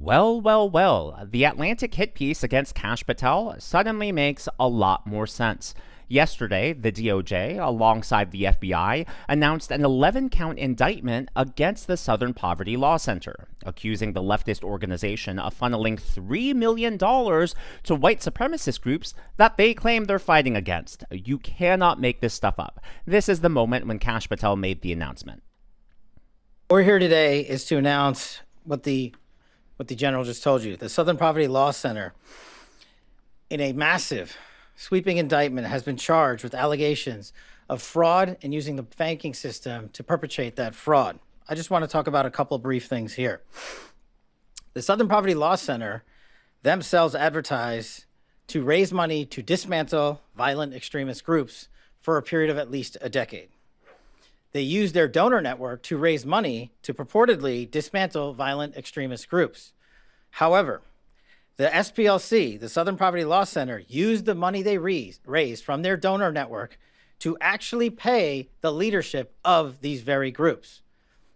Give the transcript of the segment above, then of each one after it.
Well, well, well, the Atlantic hit piece against Kash Patel suddenly makes a lot more sense. Yesterday, the DOJ, alongside the FBI, announced an 11-count indictment against the Southern Poverty Law Center, accusing the leftist organization of funneling $3 million to white supremacist groups that they claim they're fighting against. You cannot make this stuff up. This is the moment when Kash Patel made the announcement. What we're here today is to announce what the general just told you. The Southern Poverty Law Center, in a massive, sweeping indictment, has been charged with allegations of fraud and using the banking system to perpetrate that fraud. I just want to talk about a couple brief things here. The Southern Poverty Law Center themselves advertise to raise money to dismantle violent extremist groups for a period of at least a decade. They use their donor network to raise money to purportedly dismantle violent extremist groups. However, the SPLC, the Southern Poverty Law Center, used the money they raised from their donor network to actually pay the leadership of these very groups.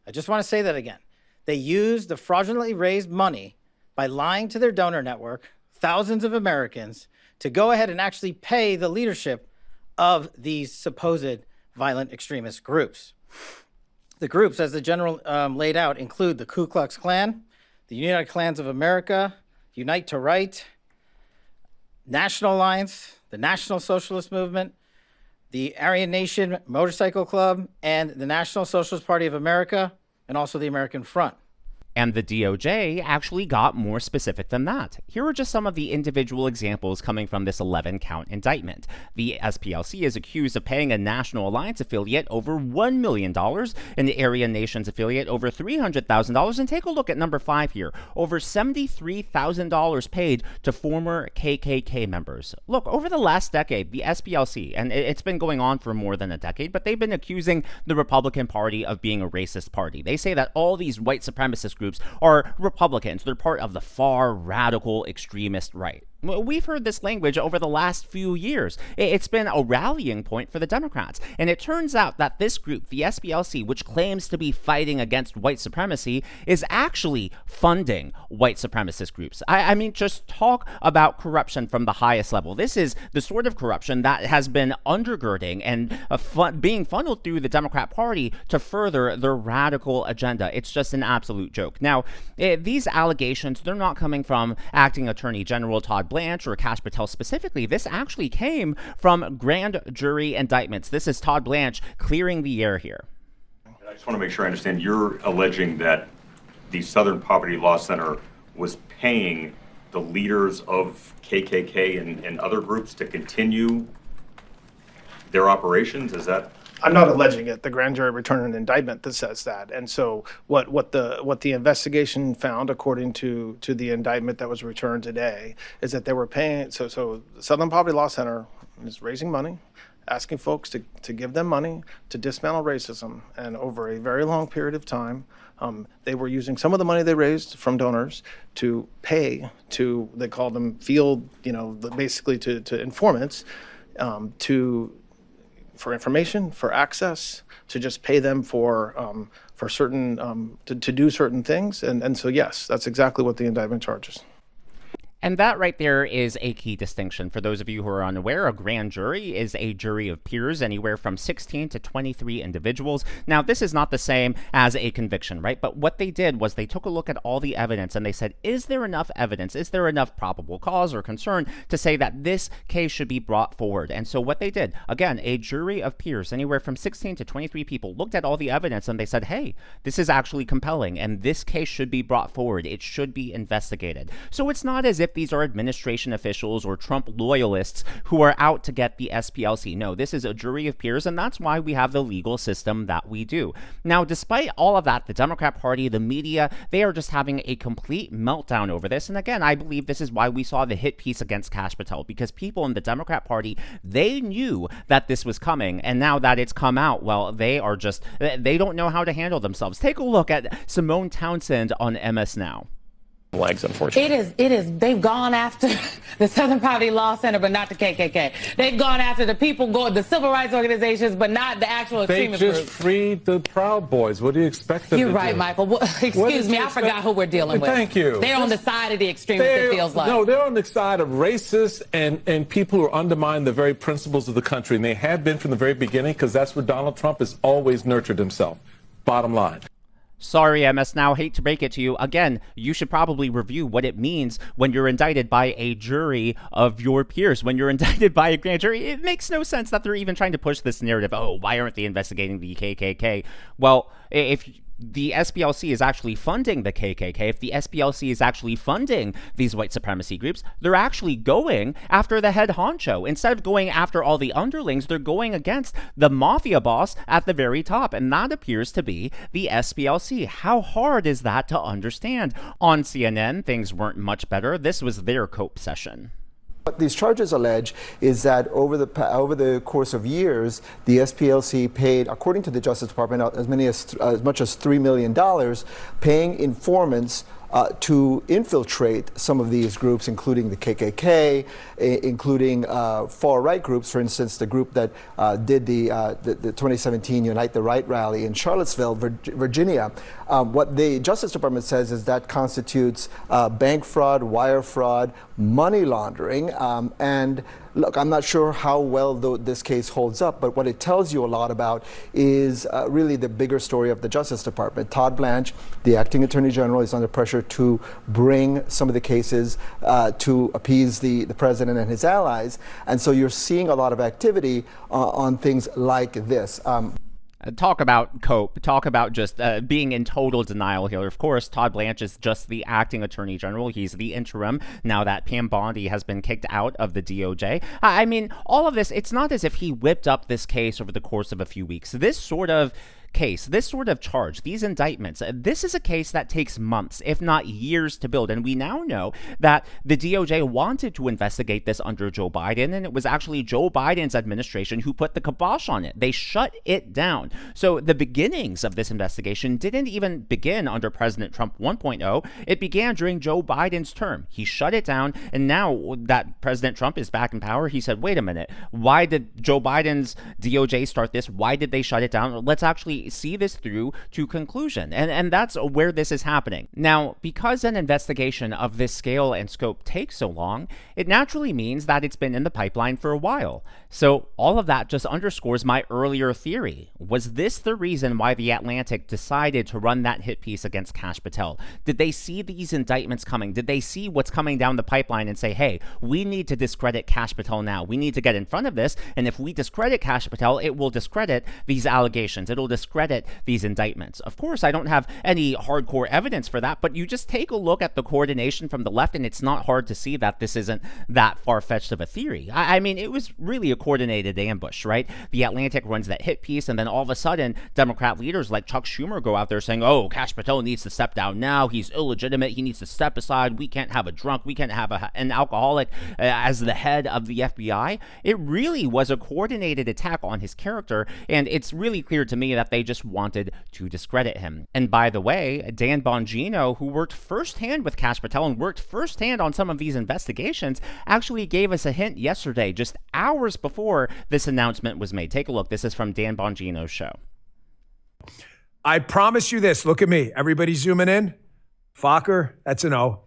I just want to say that again. They used the fraudulently raised money by lying to their donor network, thousands of Americans, to go ahead and actually pay the leadership of these supposed violent extremist groups. The groups, as the general laid out, include the Ku Klux Klan, the United Klans of America, Unite to Right, National Alliance, the National Socialist Movement, the Aryan Nation Motorcycle Club, and the National Socialist Party of America, and also the American Front. And the DOJ actually got more specific than that. Here are just some of the individual examples coming from this 11-count indictment. The SPLC is accused of paying a National Alliance affiliate over $1 million, an Aryan Nations affiliate over $300,000, and take a look at number 5 here, over $73,000 paid to former KKK members. Look, over the last decade, the SPLC, and it's been going on for more than a decade, but they've been accusing the Republican Party of being a racist party. They say that all these white supremacist groups are Republicans. They're part of the far radical extremist right. We've heard this language over the last few years. It's been a rallying point for the Democrats. And it turns out that this group, the SPLC, which claims to be fighting against white supremacy, is actually funding white supremacist groups. I mean, just talk about corruption from the highest level. This is the sort of corruption that has been undergirding and being funneled through the Democrat Party to further their radical agenda. It's just an absolute joke. Now, these allegations, they're not coming from acting Attorney General Todd Blanche or Kash Patel specifically. This actually came from grand jury indictments. This is Todd Blanche clearing the air here. I just want to make sure I understand. You're alleging that the Southern Poverty Law Center was paying the leaders of KKK and other groups to continue their operations? Is that? I'm not alleging it. The grand jury returned an indictment that says that. And so what the investigation found, according to the indictment that was returned today, is that they were paying. So the Southern Poverty Law Center is raising money, asking folks to give them money to dismantle racism. And over a very long period of time, they were using some of the money they raised from donors to pay to, they call them field, basically to informants, for information, for access, to just pay them for certain, to do certain things. And so, yes, that's exactly what the indictment charges. And that right there is a key distinction. For those of you who are unaware, a grand jury is a jury of peers, anywhere from 16 to 23 individuals. Now, this is not the same as a conviction, right? But what they did was they took a look at all the evidence and they said, is there enough evidence? Is there enough probable cause or concern to say that this case should be brought forward? And so what they did, again, a jury of peers, anywhere from 16 to 23 people, looked at all the evidence and they said, hey, this is actually compelling and this case should be brought forward. It should be investigated. So it's not as if these are administration officials or Trump loyalists who are out to get the SPLC. No, this is a jury of peers, and that's why we have the legal system that we do. Now, despite all of that, the Democrat Party, the media, they are just having a complete meltdown over this. And again, I believe this is why we saw the hit piece against Kash Patel, because people in the Democrat Party, they knew that this was coming, and now that it's come out, well, they don't know how to handle themselves. Take a look at Simone Townsend on MS Now. legs, unfortunately. It is. They've gone after the Southern Poverty Law Center, but not the KKK. They've gone after the people, the civil rights organizations, but not the actual extremist groups. They just freed the Proud Boys. What do you expect them to do? You're right, Michael. Well, excuse me, I forgot who we're dealing with. Thank you. They're on the side of the extremists, it feels like. No, they're on the side of racists and people who undermine the very principles of the country. And they have been from the very beginning, because that's where Donald Trump has always nurtured himself. Bottom line. Sorry, MS Now, hate to break it to you. Again, you should probably review what it means when you're indicted by a jury of your peers. When you're indicted by a grand jury, it makes no sense that they're even trying to push this narrative. Oh, why aren't they investigating the KKK? Well, if the SPLC is actually funding the KKK, if the SPLC is actually funding these white supremacy groups, they're actually going after the head honcho. Instead of going after all the underlings, they're going against the mafia boss at the very top, and that appears to be the SPLC. How hard is that to understand? On CNN, things weren't much better. This was their cope session. What these charges allege is that over the course of years, the SPLC paid, according to the Justice Department, as much as $3 million, paying informants to infiltrate some of these groups, including the KKK, including far-right groups. For instance, the group that did the 2017 Unite the Right rally in Charlottesville, Virginia. What the Justice Department says is that constitutes bank fraud, wire fraud, money laundering, and look, I'm not sure how well this case holds up, but what it tells you a lot about is really the bigger story of the Justice Department. Todd Blanche, the acting Attorney General, is under pressure to bring some of the cases to appease the president and his allies. And so you're seeing a lot of activity on things like this. Talk about cope. Talk about just being in total denial here. Of course, Todd Blanche is just the acting attorney general. He's the interim now that Pam Bondi has been kicked out of the DOJ. I mean, all of this, it's not as if he whipped up this case over the course of a few weeks. This sort of case, this sort of charge, these indictments, this is a case that takes months, if not years, to build. And we now know that the DOJ wanted to investigate this under Joe Biden, and it was actually Joe Biden's administration who put the kibosh on it. They shut it down. So the beginnings of this investigation didn't even begin under President Trump 1.0. It began during Joe Biden's term. He shut it down, and now that President Trump is back in power, he said, wait a minute, why did Joe Biden's DOJ start this? Why did they shut it down? Let's actually see this through to conclusion. And that's where this is happening. Now, because an investigation of this scale and scope takes so long, it naturally means that it's been in the pipeline for a while. So all of that just underscores my earlier theory. Was this the reason why The Atlantic decided to run that hit piece against Kash Patel? Did they see these indictments coming? Did they see what's coming down the pipeline and say, hey, we need to discredit Kash Patel now. We need to get in front of this. And if we discredit Kash Patel, it will discredit these allegations. It'll discredit these indictments. Of course, I don't have any hardcore evidence for that, but you just take a look at the coordination from the left, and it's not hard to see that this isn't that far-fetched of a theory. I mean, it was really a coordinated ambush, right? The Atlantic runs that hit piece, and then all of a sudden, Democrat leaders like Chuck Schumer go out there saying, oh, Kash Patel needs to step down now. He's illegitimate. He needs to step aside. We can't have a drunk. We can't have an alcoholic as the head of the FBI. It really was a coordinated attack on his character, and it's really clear to me that they just wanted to discredit him. And by the way, Dan Bongino, who worked firsthand with Kash Patel and worked firsthand on some of these investigations, actually gave us a hint yesterday, just hours before this announcement was made. Take a look. This is from Dan Bongino's show. I promise you this. Look at me. Everybody zooming in. Fokker, that's an O.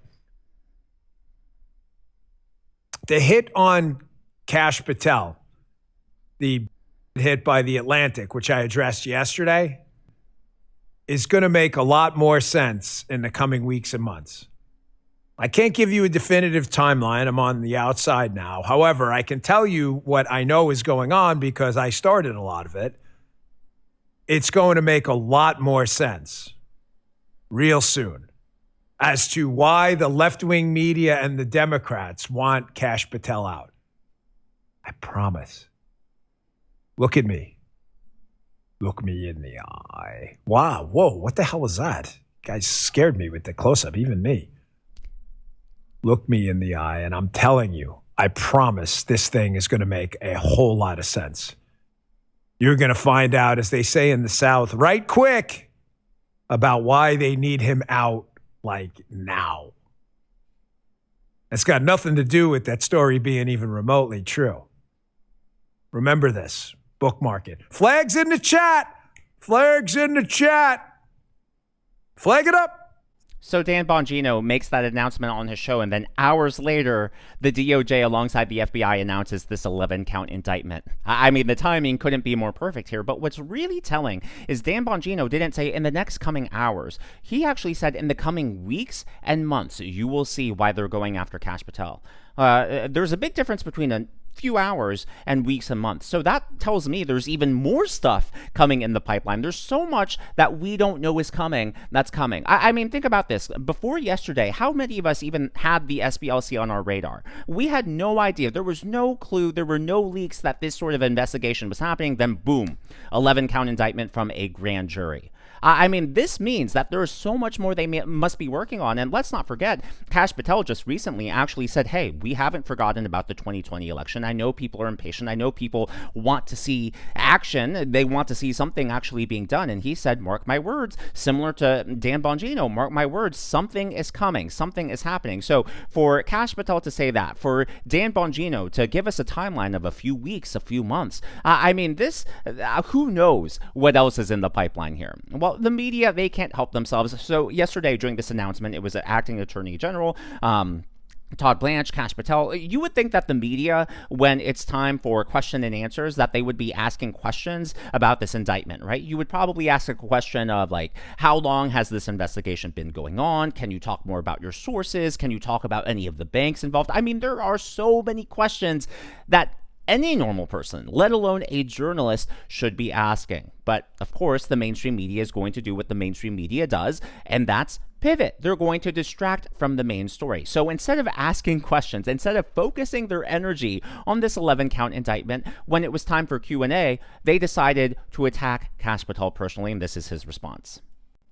The hit on Kash Patel, the hit by The Atlantic, which I addressed yesterday, is going to make a lot more sense in the coming weeks and months. I can't give you a definitive timeline. I'm on the outside now. However, I can tell you what I know is going on because I started a lot of it. It's going to make a lot more sense real soon as to why the left-wing media and the Democrats want Kash Patel out. I promise. Look at me. Look me in the eye. Wow. Whoa. What the hell was that? Guys scared me with the close-up, even me. Look me in the eye, and I'm telling you, I promise this thing is going to make a whole lot of sense. You're going to find out, as they say in the South, right quick, about why they need him out like now. It's got nothing to do with that story being even remotely true. Remember this. Bookmark it. Flags in the chat. Flags in the chat. Flag it up. So Dan Bongino makes that announcement on his show, and then hours later, the DOJ alongside the FBI announces this 11-count indictment. I mean, the timing couldn't be more perfect here, but what's really telling is Dan Bongino didn't say in the next coming hours. He actually said in the coming weeks and months, you will see why they're going after Kash Patel. There's a big difference between a few hours and weeks and months. So that tells me there's even more stuff coming in the pipeline. There's so much that we don't know is coming that's coming. I mean, think about this. Before yesterday, how many of us even had the SPLC on our radar? We had no idea. There was no clue. There were no leaks that this sort of investigation was happening. Then boom, 11-count indictment from a grand jury. I mean, this means that there is so much more they must be working on. And let's not forget, Kash Patel just recently actually said, hey, we haven't forgotten about the 2020 election. I know people are impatient. I know people want to see action. They want to see something actually being done. And he said, mark my words, similar to Dan Bongino, mark my words, something is coming. Something is happening. So for Kash Patel to say that, for Dan Bongino to give us a timeline of a few weeks, a few months, I mean, this, who knows what else is in the pipeline here? Well, the media, they can't help themselves. So yesterday during this announcement, it was an acting Attorney General, Todd Blanche, Kash Patel. You would think that the media, when it's time for question and answers, that they would be asking questions about this indictment, right? You would probably ask a question of like, how long has this investigation been going on? Can you talk more about your sources? Can you talk about any of the banks involved? I mean, there are so many questions that any normal person, let alone a journalist, should be asking. But of course, the mainstream media is going to do what the mainstream media does, and that's pivot. They're going to distract from the main story. So instead of asking questions, instead of focusing their energy on this 11-count indictment, when it was time for Q&A, they decided to attack Kash Patel personally, and this is his response.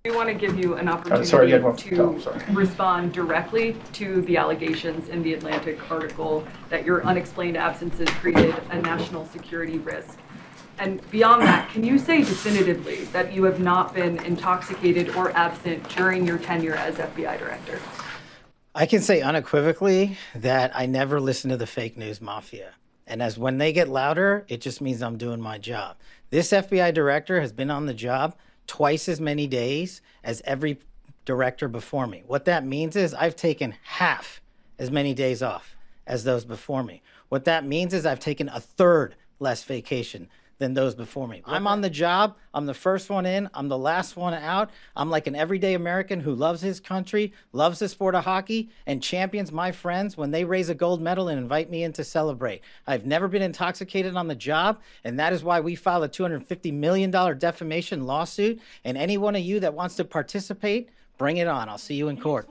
We want to give you an opportunity to respond directly to the allegations in the Atlantic article that your unexplained absences created a national security risk. And beyond that, can you say definitively that you have not been intoxicated or absent during your tenure as FBI director? I can say unequivocally that I never listen to the fake news mafia. And as when they get louder, it just means I'm doing my job. This FBI director has been on the job twice as many days as every director before me. What that means is I've taken half as many days off as those before me. What that means is I've taken a third less vacation than those before me. I'm on the job. I'm the first one in. I'm the last one out. I'm like an everyday American who loves his country, loves the sport of hockey, and champions my friends when they raise a gold medal and invite me in to celebrate. I've never been intoxicated on the job, and that is why we filed a $250 million defamation lawsuit. And any one of you that wants to participate, bring it on. I'll see you in court.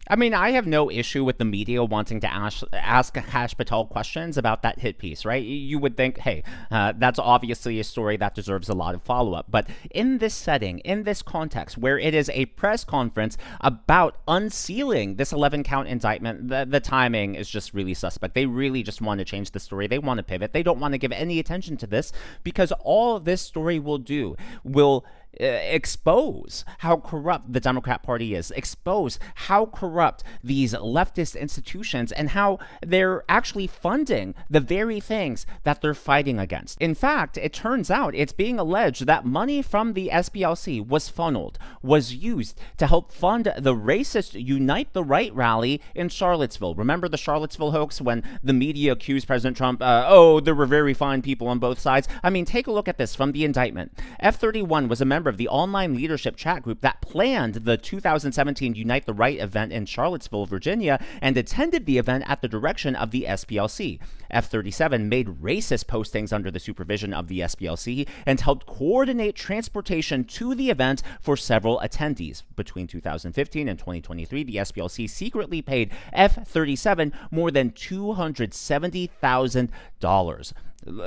I mean, I have no issue with the media wanting to ask Kash Patel questions about that hit piece, right? You would think, hey, that's obviously a story that deserves a lot of follow-up. But in this setting, in this context, where it is a press conference about unsealing this 11-count indictment, the timing is just really suspect. They really just want to change the story. They want to pivot. They don't want to give any attention to this because all this story will do will expose how corrupt the Democrat Party is, expose how corrupt these leftist institutions and how they're actually funding the very things that they're fighting against. In fact, it turns out it's being alleged that money from the SPLC was funneled, was used to help fund the racist Unite the Right rally in Charlottesville. Remember the Charlottesville hoax when the media accused President Trump, there were very fine people on both sides? I mean, take a look at this from the indictment. F31 was a member of the online leadership chat group that planned the 2017 Unite the Right event in Charlottesville, Virginia, and attended the event at the direction of the SPLC. F37 made racist postings under the supervision of the SPLC and helped coordinate transportation to the event for several attendees. Between 2015 and 2023, the SPLC secretly paid F37 more than $270,000.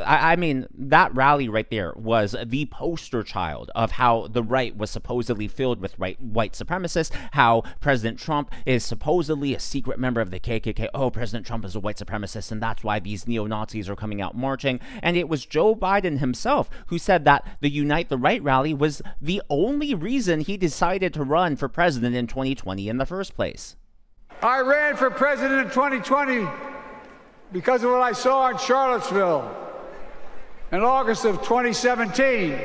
I mean, that rally right there was the poster child of how the right was supposedly filled with white supremacists, how President Trump is supposedly a secret member of the KKK. Oh, President Trump is a white supremacist, and that's why these neo-Nazis are coming out marching. And it was Joe Biden himself who said that the Unite the Right rally was the only reason he decided to run for president in 2020 in the first place. I ran for president in 2020 because of what I saw in Charlottesville in August of 2017.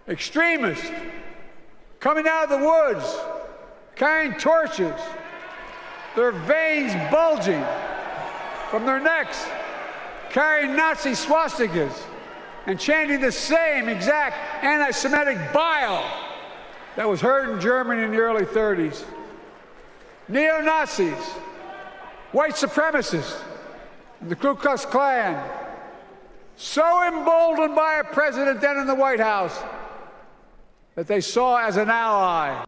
Extremists coming out of the woods, carrying torches, their veins bulging from their necks, carrying Nazi swastikas, and chanting the same exact anti-Semitic bile that was heard in Germany in the early 30s. Neo-Nazis, white supremacists, the Ku Klux Klan, so emboldened by a president then in the White House that they saw as an ally.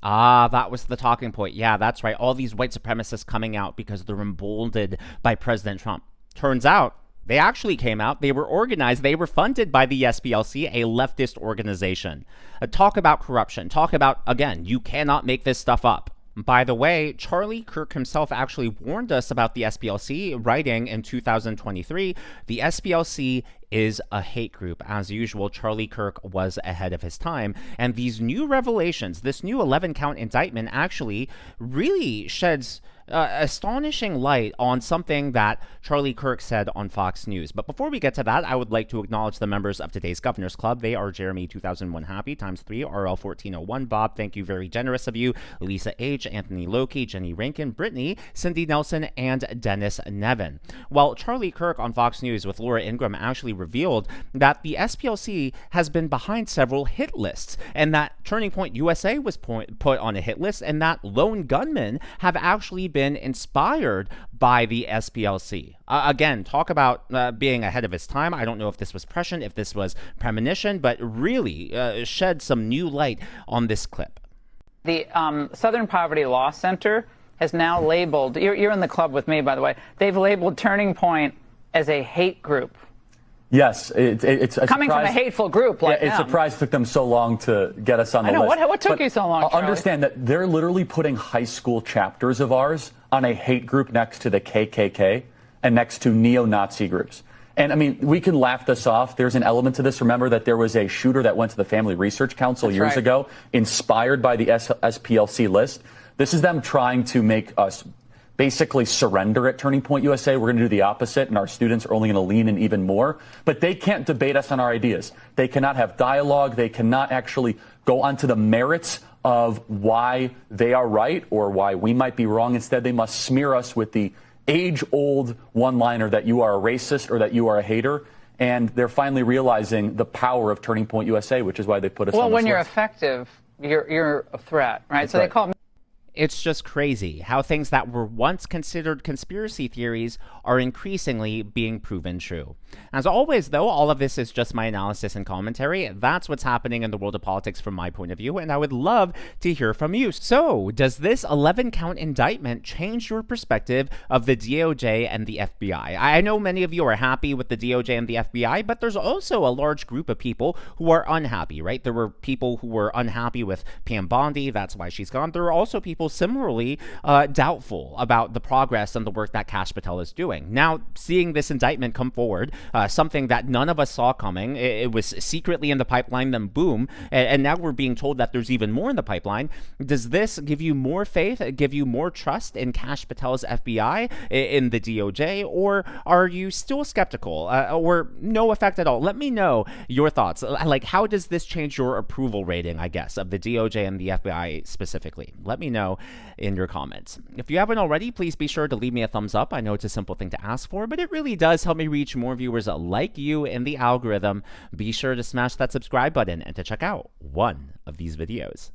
Ah, that was the talking point. Yeah, that's right. All these white supremacists coming out because they're emboldened by President Trump. Turns out, they actually came out, they were organized, they were funded by the SPLC, a leftist organization. Talk about corruption. Talk about, again, you cannot make this stuff up. By the way, Charlie Kirk himself actually warned us about the SPLC, writing in 2023, the SPLC is a hate group. As usual, Charlie Kirk was ahead of his time. And these new revelations, this new 11-count indictment actually really sheds astonishing light on something that Charlie Kirk said on Fox News. But before we get to that, I would like to acknowledge the members of today's Governor's Club. They are Jeremy 2001 Happy ×3, RL 1401 Bob, thank you, very generous of you, Lisa H, Anthony Loki, Jenny Rankin, Brittany, Cindy Nelson, and Dennis Nevin. Well, Charlie Kirk on Fox News with Laura Ingraham actually revealed that the SPLC has been behind several hit lists, and that Turning Point USA was put on a hit list, and that lone gunmen have actually been inspired by the SPLC. Again, talk about being ahead of its time. I don't know if this was prescient, if this was premonition, but really shed some new light on this clip. The Southern Poverty Law Center has now labeled, you're in the club with me, by the way, they've labeled Turning Point as a hate group. Yes, it's a coming surprise. From a hateful group like it's them. a surprise it took them so long to get us on the list. What took you so long, Charlie? Understand that they're literally putting high school chapters of ours on a hate group next to the KKK and next to neo-Nazi groups. And, I mean, we can laugh this off. There's an element to this. Remember that there was a shooter that went to the Family Research Council years ago, inspired by the SPLC list. This is them trying to make us basically surrender at Turning Point USA. We're going to do the opposite, and our students are only going to lean in even more. But they can't debate us on our ideas. They cannot have dialogue. They cannot actually go onto the merits of why they are right or why we might be wrong. Instead, they must smear us with the age-old one-liner that you are a racist or that you are a hater. And they're finally realizing the power of Turning Point USA, which is why they put us on this list. Well, when you're effective, you're a threat, right? That's so right. They call me. It's just crazy how things that were once considered conspiracy theories are increasingly being proven true. As always, though, all of this is just my analysis and commentary. That's what's happening in the world of politics from my point of view, and I would love to hear from you. So, does this 11-count indictment change your perspective of the DOJ and the FBI? I know many of you are happy with the DOJ and the FBI, but there's also a large group of people who are unhappy, right? There were people who were unhappy with Pam Bondi. That's why she's gone. There are also people similarly doubtful about the progress and the work that Kash Patel is doing. Now, seeing this indictment come forward, something that none of us saw coming, it was secretly in the pipeline, then boom, and now we're being told that there's even more in the pipeline. Does this give you more faith, give you more trust in Kash Patel's FBI, in the DOJ, or are you still skeptical, or no effect at all? Let me know your thoughts. Like, how does this change your approval rating, I guess, of the DOJ and the FBI specifically? Let me know in your comments. If you haven't already, please be sure to leave me a thumbs up. I know it's a simple thing to ask for, but it really does help me reach more viewers like you in the algorithm. Be sure to smash that subscribe button and to check out one of these videos.